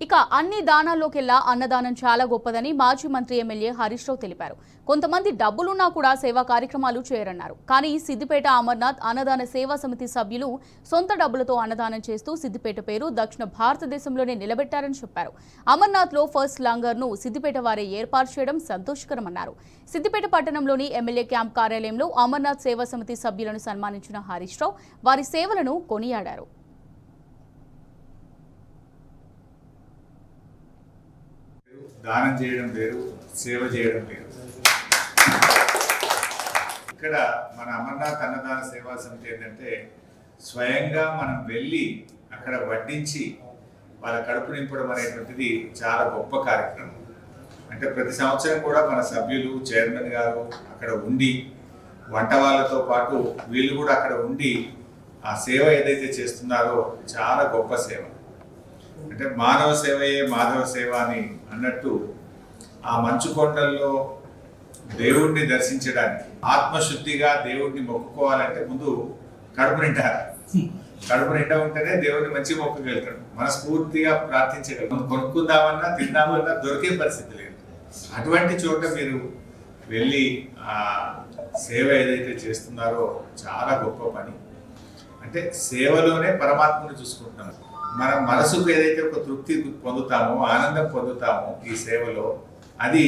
ఇక అన్ని దానాల్లోకెల్లా అన్నదానం చాలా గొప్పదని మాజీ మంత్రి ఎమ్మెల్యే హరీష్ రావు తెలిపారు. కొంతమంది డబ్బులున్నా కూడా సేవా కార్యక్రమాలు చేయరన్నారు. కానీ సిద్దిపేట అమర్నాథ్ అన్నదాన సేవా సమితి సభ్యులు సొంత డబ్బులతో అన్నదానం చేస్తూ సిద్దిపేట పేరు దక్షిణ భారతదేశంలోనే నిలబెట్టారని చెప్పారు. అమర్నాథ్లో ఫస్ట్ లంగర్ను సిద్దిపేట వారే ఏర్పాటు చేయడం సంతోషకరమన్నారు. సిద్దిపేట పట్టణంలోని ఎమ్మెల్యే క్యాంప్ కార్యాలయంలో అమర్నాథ్ సేవా సమితి సభ్యులను సన్మానించిన హరీష్ రావు వారి సేవలను కొనియాడారు. దానం చేయడం వేరు, సేవ చేయడం వేరు. ఇక్కడ మన అమర్నాథ్ అన్నదాన సేవా సమితి ఏంటంటే స్వయంగా మనం వెళ్ళి అక్కడ వడ్డించి వాళ్ళ కడుపు నింపడం అనేటువంటిది చాలా గొప్ప కార్యక్రమం. అంటే ప్రతి సంవత్సరం కూడా మన సభ్యులు చైర్మన్ గారు అక్కడ ఉండి వంట వాళ్ళతో పాటు వీళ్ళు కూడా అక్కడ ఉండి ఆ సేవ ఏదైతే చేస్తున్నారో చాలా గొప్ప సేవ. అంటే మానవ సేవయే మాధవ సేవ అని అన్నట్టు ఆ మంచు కొండల్లో దేవుణ్ణి దర్శించడానికి ఆత్మశుద్ధిగా దేవుణ్ణి మొక్కుకోవాలంటే ముందు కడుపు నిండాలి. కడుపు నిండా ఉంటేనే దేవుడిని మంచిగా మొక్కగలుగుతాడు, మనస్ఫూర్తిగా ప్రార్థించగలుగుతాం. కొనుక్కుందామన్నా తిందామన్నా దొరికే పరిస్థితి లేదు. అటువంటి చోట మీరు వెళ్ళి ఆ సేవ ఏదైతే చేస్తున్నారో చాలా గొప్ప పని. అంటే సేవలోనే పరమాత్మను చూసుకుంటున్నాం. మన మనసుకు ఏదైతే ఒక తృప్తి పొందుతామో, ఆనందం పొందుతామో ఈ సేవలో, అది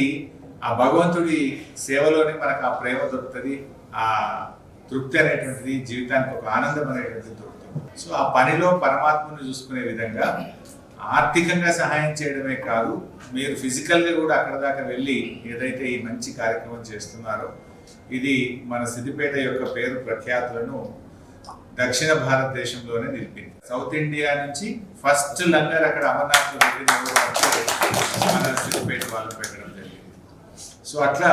ఆ భగవంతుడి సేవలోనే మనకు ఆ ప్రేమ దొరుకుతుంది, ఆ తృప్తి అనేటువంటిది, జీవితానికి ఒక ఆనందం అనేటువంటిది దొరుకుతుంది. సో ఆ పనిలో పరమాత్మను చూసుకునే విధంగా ఆర్థికంగా సహాయం చేయడమే కాదు, మీరు ఫిజికల్గా కూడా అక్కడ దాకా వెళ్ళి ఏదైతే ఈ మంచి కార్యక్రమం చేస్తున్నారో ఇది మన సిద్దిపేట యొక్క పేరు ప్రఖ్యాతులను దక్షిణ భారతదేశంలోనే నిలిపింది. సౌత్ ఇండియా నుంచి ఫస్ట్ లంగర్ అక్కడ అమర్నాథ్లో మన సిద్దిపేట వాళ్ళు పెట్టడం జరిగింది. సో అట్లా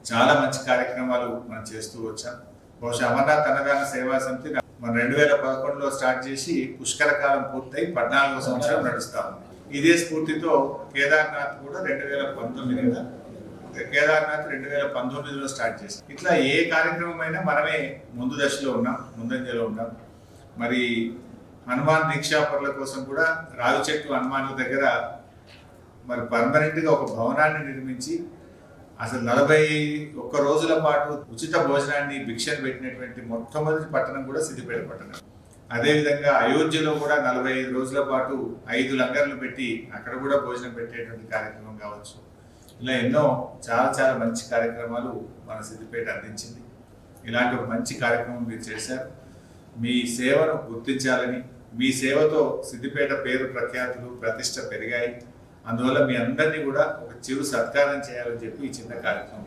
చాలా మంచి కార్యక్రమాలు మనం చేస్తూ వచ్చాం. బహుశా అమర్నాథ్ అన్నదాన సేవా సమితి మనం 2011లో స్టార్ట్ చేసి పుష్కర కాలం పూర్తయి 14వ సంవత్సరం నడుస్తా ఉంది. ఇదే స్ఫూర్తితో కేదార్నాథ్ కూడా 2019 కేదార్నాథ్ 2019లో స్టార్ట్ చేసాం. ఇట్లా ఏ కార్యక్రమం అయినా మనమే ముందు దశలో ఉన్నాం, ముందంజలో ఉన్నాం. మరి హనుమాన్ దీక్షాపరుల కోసం కూడా రావి చెట్టు హనుమాన్ల దగ్గర మరి పర్మనెంట్గా ఒక భవనాన్ని నిర్మించి అసలు 41 రోజుల పాటు ఉచిత భోజనాన్ని భిక్షను పెట్టినటువంటి మొట్టమొదటి పట్టణం కూడా సిద్దిపేట పట్టణం. అదేవిధంగా అయోధ్యలో కూడా 45 రోజుల పాటు 5 లంగర్లు పెట్టి అక్కడ కూడా భోజనం పెట్టేటువంటి కార్యక్రమం కావచ్చు. ఇలా ఎన్నో చాలా మంచి కార్యక్రమాలు మన సిద్దిపేట అందించింది. ఇలాంటి ఒక మంచి కార్యక్రమం మీరు చేశారు. మీ సేవను గుర్తించాలని, మీ సేవతో సిద్దిపేట పేరు ప్రఖ్యాతులు ప్రతిష్ట పెరిగాయి. అందువల్ల మీ అందరినీ కూడా ఒక చిరు సత్కారం చేయాలని చెప్పి ఈ చిన్న కార్యక్రమం